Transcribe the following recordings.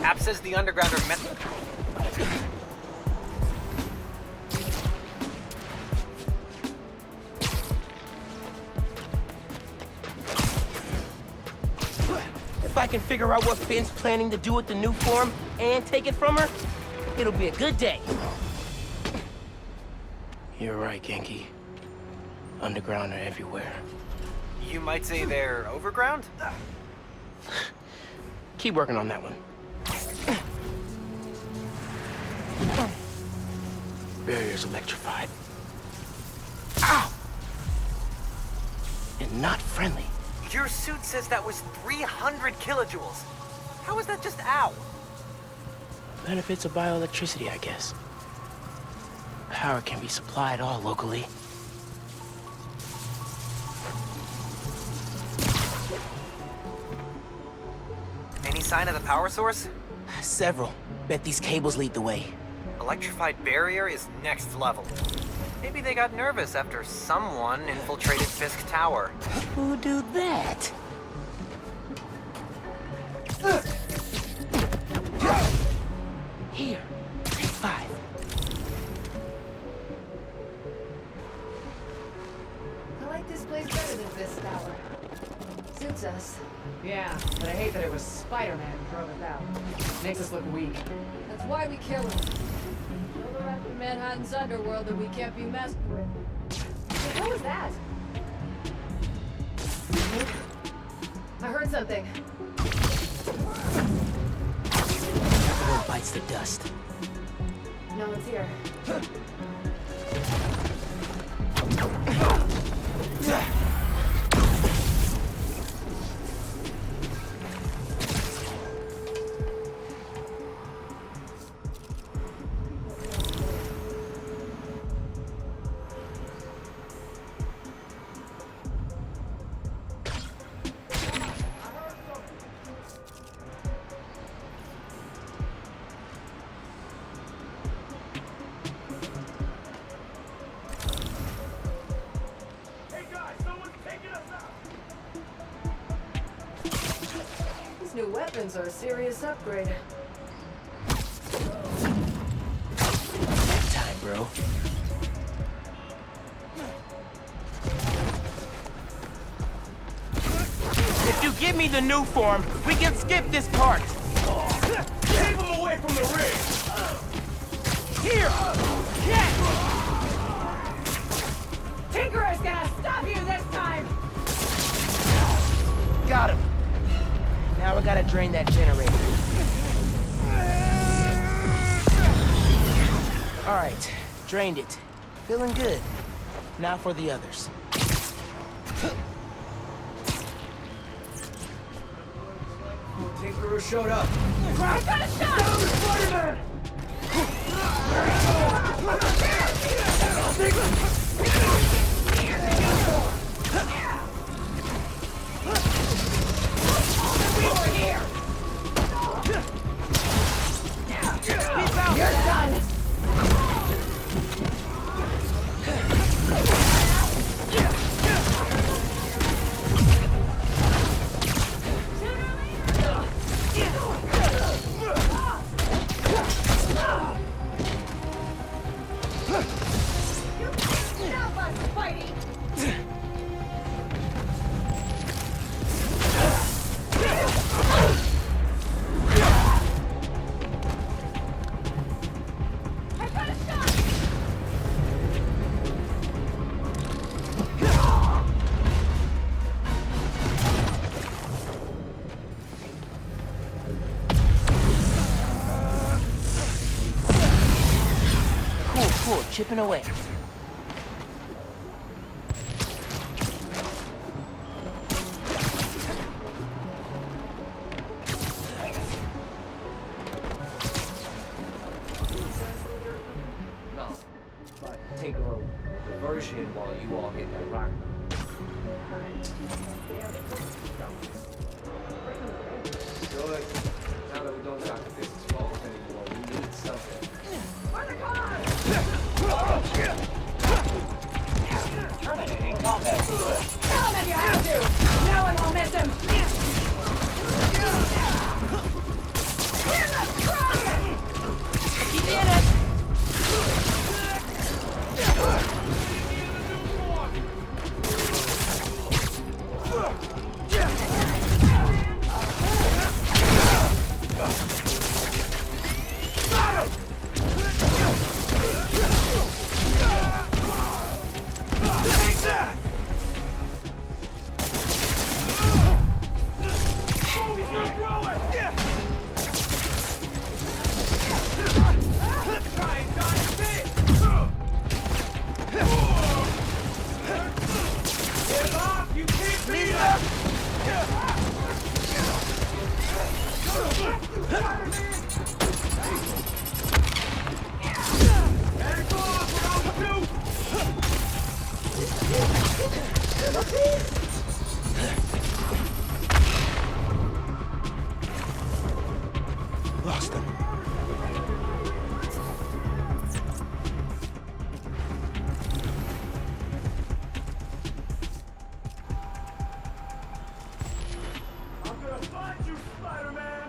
App says the underground are meant... If I can figure out what Finn's planning to do with the new form and take it from her, it'll be a good day. You're right, Genki. Underground are everywhere. You might say they're overground? Keep working on that one. Barrier's electrified. Ow! And not friendly. Your suit says that was 300 kilojoules. How is that just ow? Benefits of bioelectricity, I guess. Power can be supplied all locally. Any sign of the power source? Several. Bet these cables lead the way. Electrified barrier is next level. Maybe they got nervous after someone infiltrated Fisk Tower. Who do that? Here, take 5. I like this place better than Fisk Tower. Suits us. Yeah, but I hate that it was Spider-Man who drove us out. Makes us look weak. That's why we kill him. Show the rest of Manhattan's underworld that we can't be messed with. Hey, what was that? I heard something. Everyone bites the dust. No one's here. These new weapons are a serious upgrade. Time, bro. If you give me the new form, we can skip this part. Keep him away from the ring! Here! Get! Tinkerer's gonna stop you this time! Got him. Now we gotta drain that generator. All right, drained it. Feeling good. Now for the others. Tinkerer showed up. I got a shot! Spider-Man! We were here! You're done! Cool, chipping away. No, but Tinkerer diversion while you all get that rock. Good. Now that we don't got the business fault anymore, we need something. Terminating combat. Tell him if you have to! No one will miss him! Lost him. I'm gonna find you, Spider-Man!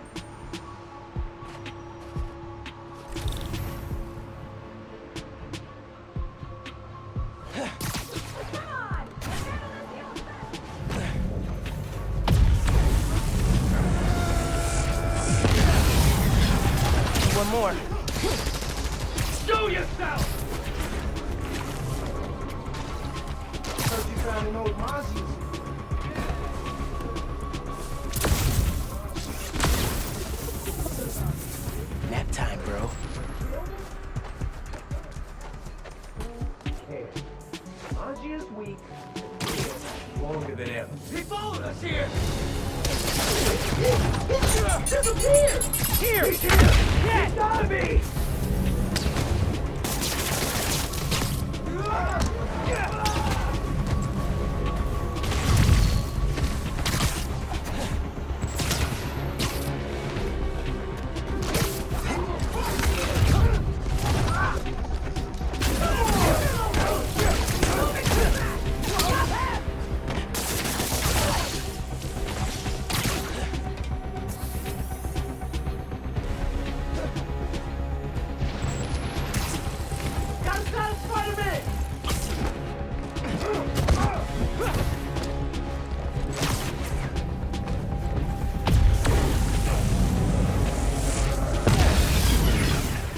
One more. Do yourself! Heard you found an old Mozzie. Nap time, bro. Hey, Angie is weak. Longer than ever. He followed us here! Disappeared! Here! He's here! Yeah! He's gotta be!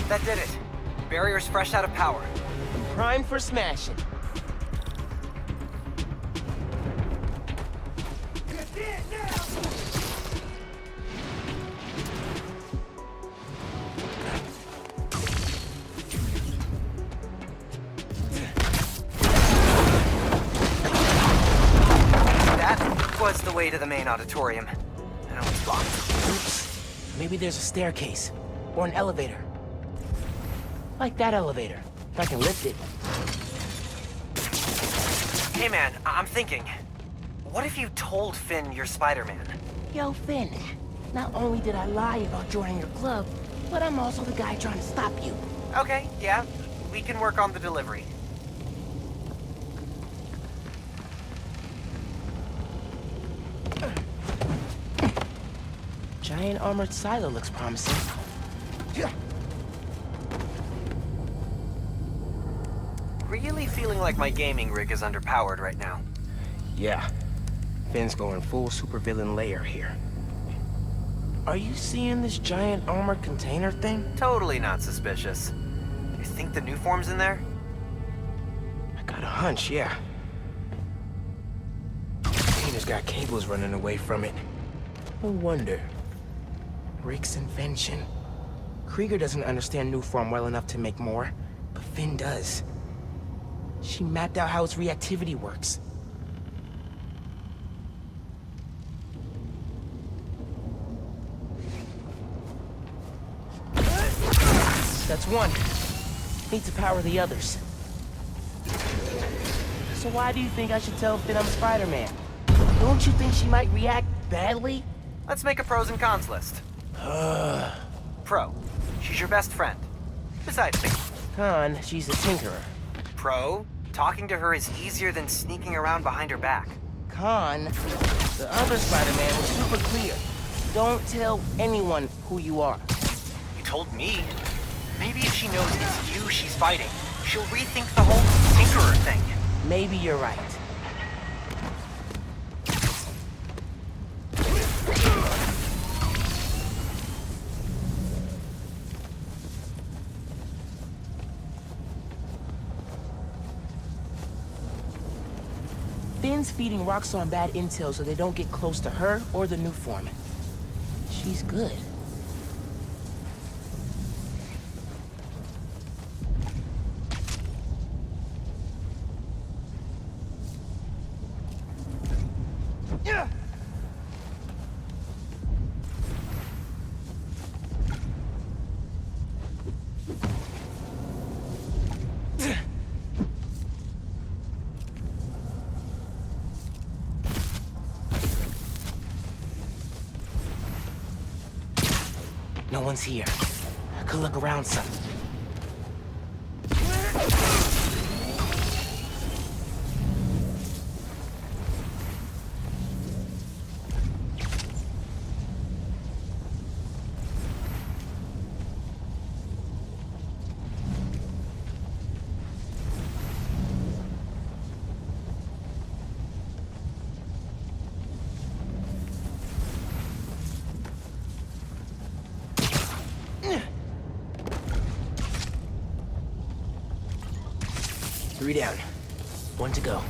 That did it. Barrier's fresh out of power. Prime for smashing. That was the way to the main auditorium. Now it's blocked. Oops. Maybe there's a staircase. Or an elevator. Like that elevator. If I can lift it. Hey man, I'm thinking. What if you told Finn you're Spider-Man? Yo, Finn. Not only did I lie about joining your club, but I'm also the guy trying to stop you. Okay, yeah. We can work on the delivery. Giant armored silo looks promising. Really feeling like my gaming rig is underpowered right now. Yeah. Finn's going full supervillain layer here. Are you seeing this giant armored container thing? Totally not suspicious. You think the new form's in there? I got a hunch, yeah. Container's got cables running away from it. No wonder. Rick's invention. Krieger doesn't understand Nuform well enough to make more, but Finn does. She mapped out how its reactivity works. That's one. Need to power the others. So why do you think I should tell Finn I'm Spider-Man? Don't you think she might react badly? Let's make a pros and cons list. Pro. She's your best friend. Besides me. Con, she's a tinkerer. Pro. Talking to her is easier than sneaking around behind her back. Con, the other Spider-Man was super clear. Don't tell anyone who you are. You told me. Maybe if she knows it's you she's fighting, she'll rethink the whole Tinkerer thing. Maybe you're right. Finn's feeding Roxxon bad intel so they don't get close to her or the new form. She's good. No one's here. I could look around some. Three down. One to go.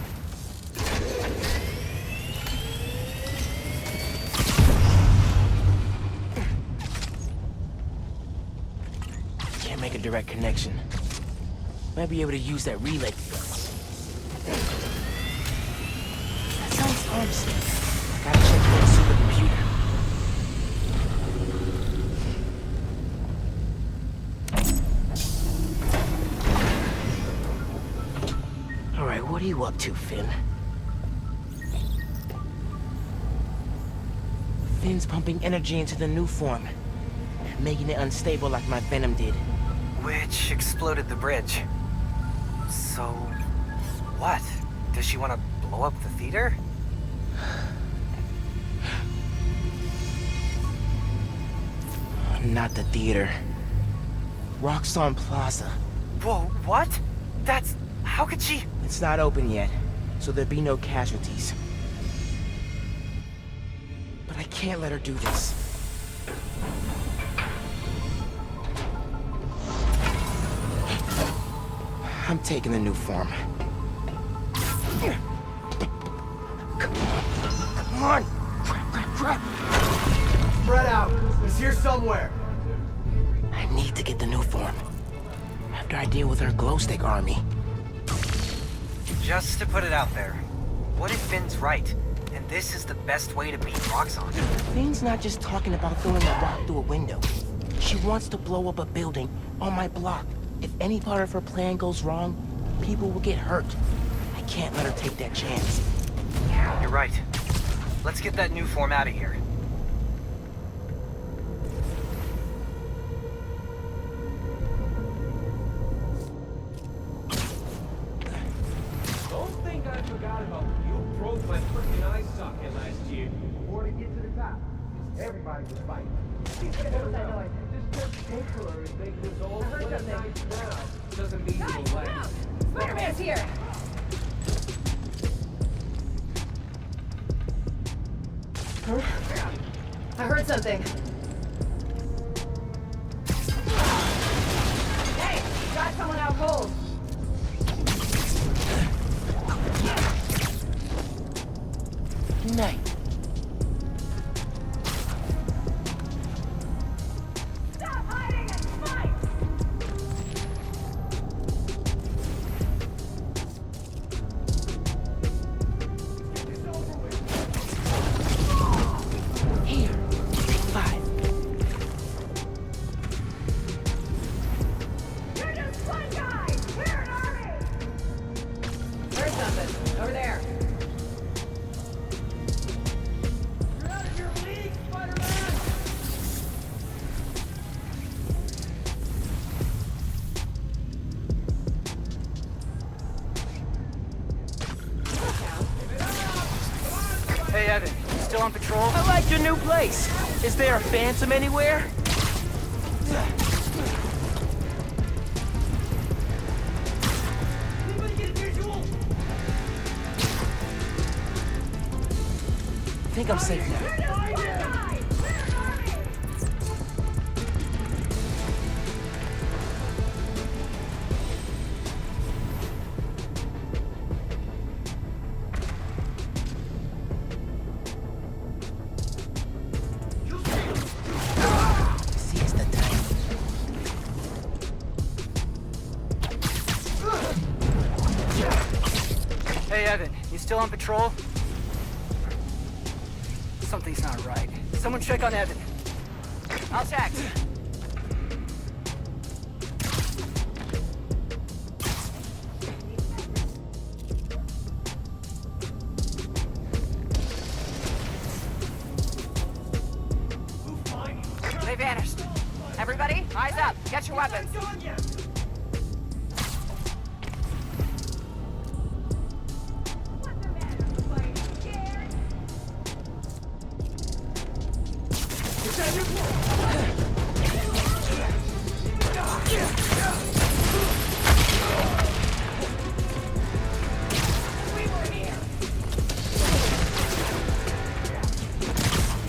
Can't make a direct connection. Might be able to use that relay. That sounds promising. Gotta check the supercomputer. What are you up to, Finn? Finn's pumping energy into the new form, making it unstable like my venom did. Which exploded the bridge. So, what? Does she want to blow up the theater? Not the theater. Roxxon Plaza. Whoa, what? That's... how could she... It's not open yet, so there'll be no casualties. But I can't let her do this. I'm taking the new form. Come on! Crap! Spread out. It's here somewhere. I need to get the new form. After I deal with her glow stick army. Just to put it out there, what if Finn's right, and this is the best way to beat Roxxon? Finn's not just talking about throwing a rock through a window. She wants to blow up a building on my block. If any part of her plan goes wrong, people will get hurt. I can't let her take that chance. You're right. Let's get that new form out of here. Don't think I forgot about you. Broke my freaking eye socket last year. Before to get to the top, everybody was fighting. What was that noise? This particular is making us all heard sweat something. nights now. Doesn't mean Guys, it'll look last. out! Spider-Man's here! Huh? I heard something. Hey! Got someone out cold! Night. Stop hiding and fight! Here. Take 5. You're just one guy! We're an army! Heard something. Over there. You're out of your league, Spider-Man! Hey, Evan, you still on patrol? I like your new place. Is there a phantom anywhere? Anybody get a visual? I think I'm safe now. You're just one guy! We're an army! still on patrol? Something's not right. Someone check on Evan. I'll check. They vanished. Everybody, eyes up. Get your weapons.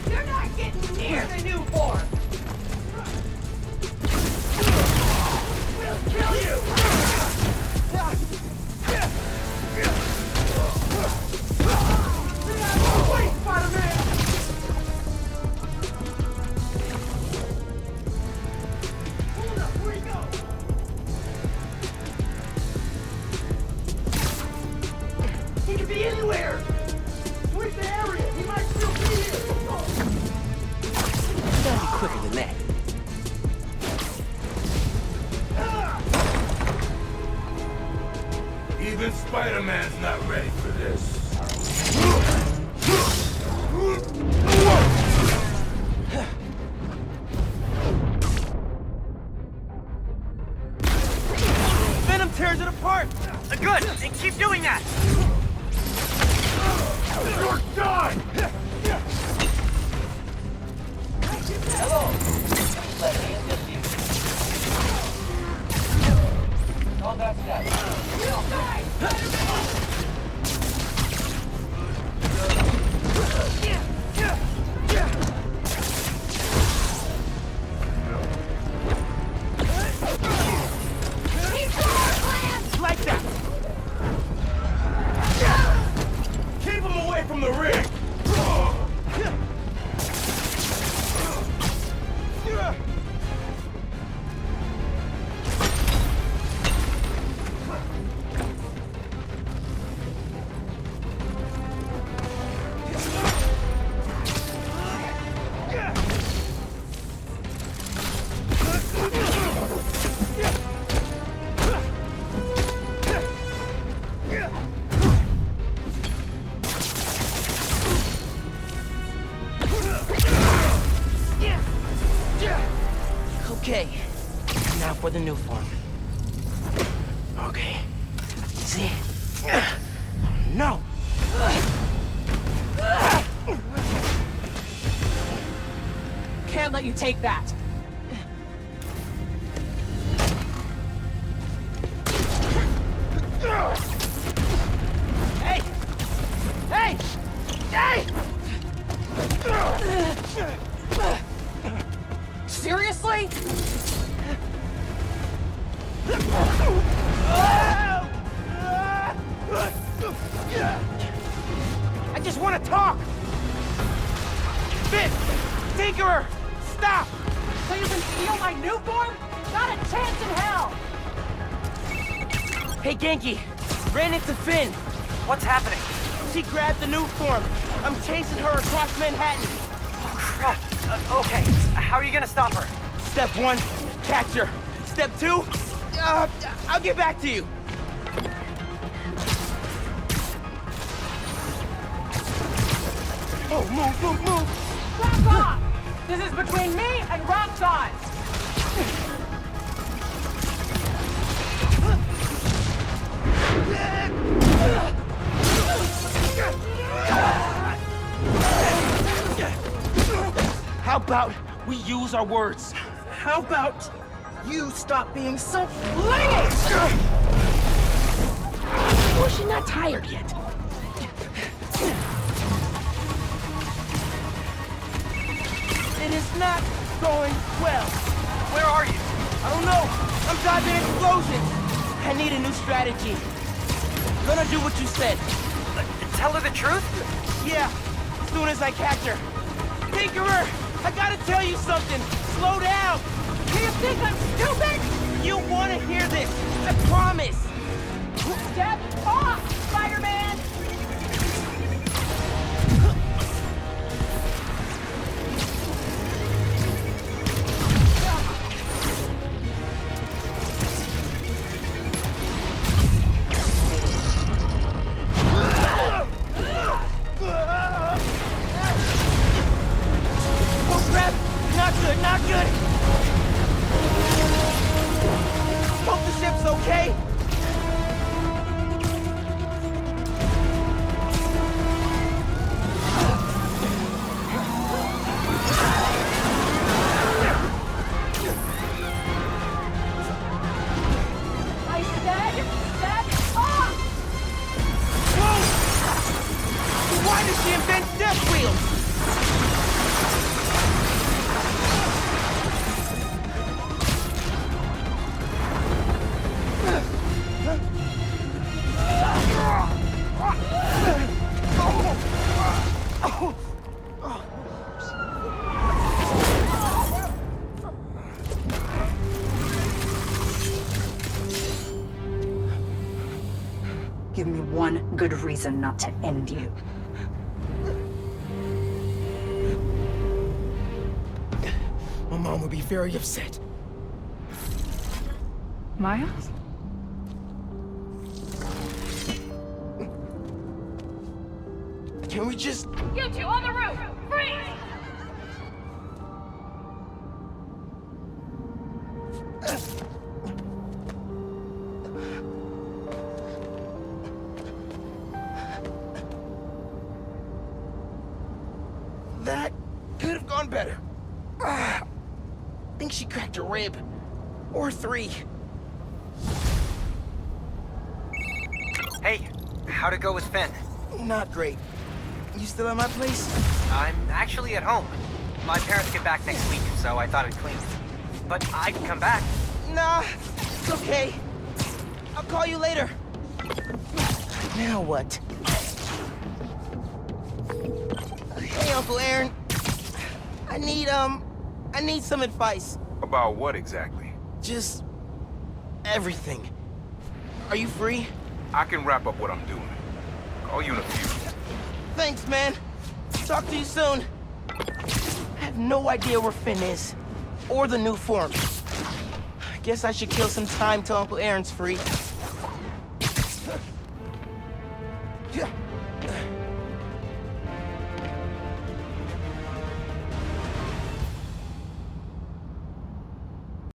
You're not getting near the new form! We'll kill you! Wait, Spider-Man! Hold up, where'd he go? He could be anywhere! Switch the area! He might still be here! Gotta be quicker than that. Even Spider-Man's not ready for this. Venom tears it apart! Good! And keep doing that! You're done! Oh, that's that. Like that! Keep him away from the ring! Okay, now for the new form. Okay, see? No! Can't let you take that. Hey! Hey! Hey! Seriously? I just want to talk! Finn! Tinkerer! Stop! So you can steal my new form? Not a chance in hell! Hey, Genki! Ran into Finn! What's happening? She grabbed the new form! I'm chasing her across Manhattan! Oh, crap. Okay, how are you gonna stop her? Step 1, catch her. Step 2, I'll get back to you. Oh, move! Back off! This is between me and Rock God! How about we use our words? How about you stop being so flingy? Or is she not tired yet? It is not going well. Where are you? I don't know. I'm dodging explosions. I need a new strategy. Gonna do what you said. Tell her the truth? Yeah, as soon as I catch her. Tinkerer, I gotta tell you something. Slow down. Do you think I'm stupid? You wanna hear this. I promise. Step off, Spider-Man! good, not good! Hope the ship's okay! I said, step off! Whoa! Why did she invent death wheels? Give me one good reason not to end you. My mom would be very upset. Miles? Can we just... You two on the roof! Freeze! That could have gone better. I think she cracked a rib. Or 3. Hey, how'd it go with Finn? Not great. You still at my place? I'm actually at home. My parents get back next week, so I thought I'd clean. But I can come back. Nah, it's okay. I'll call you later. Now what? Hey, Uncle Aaron. I need some advice. About what exactly? Just... everything. Are you free? I can wrap up what I'm doing. Call you in a few. Thanks, man. Talk to you soon. I have no idea where Finn is. Or the new form. I guess I should kill some time till Uncle Aaron's free. Yeah.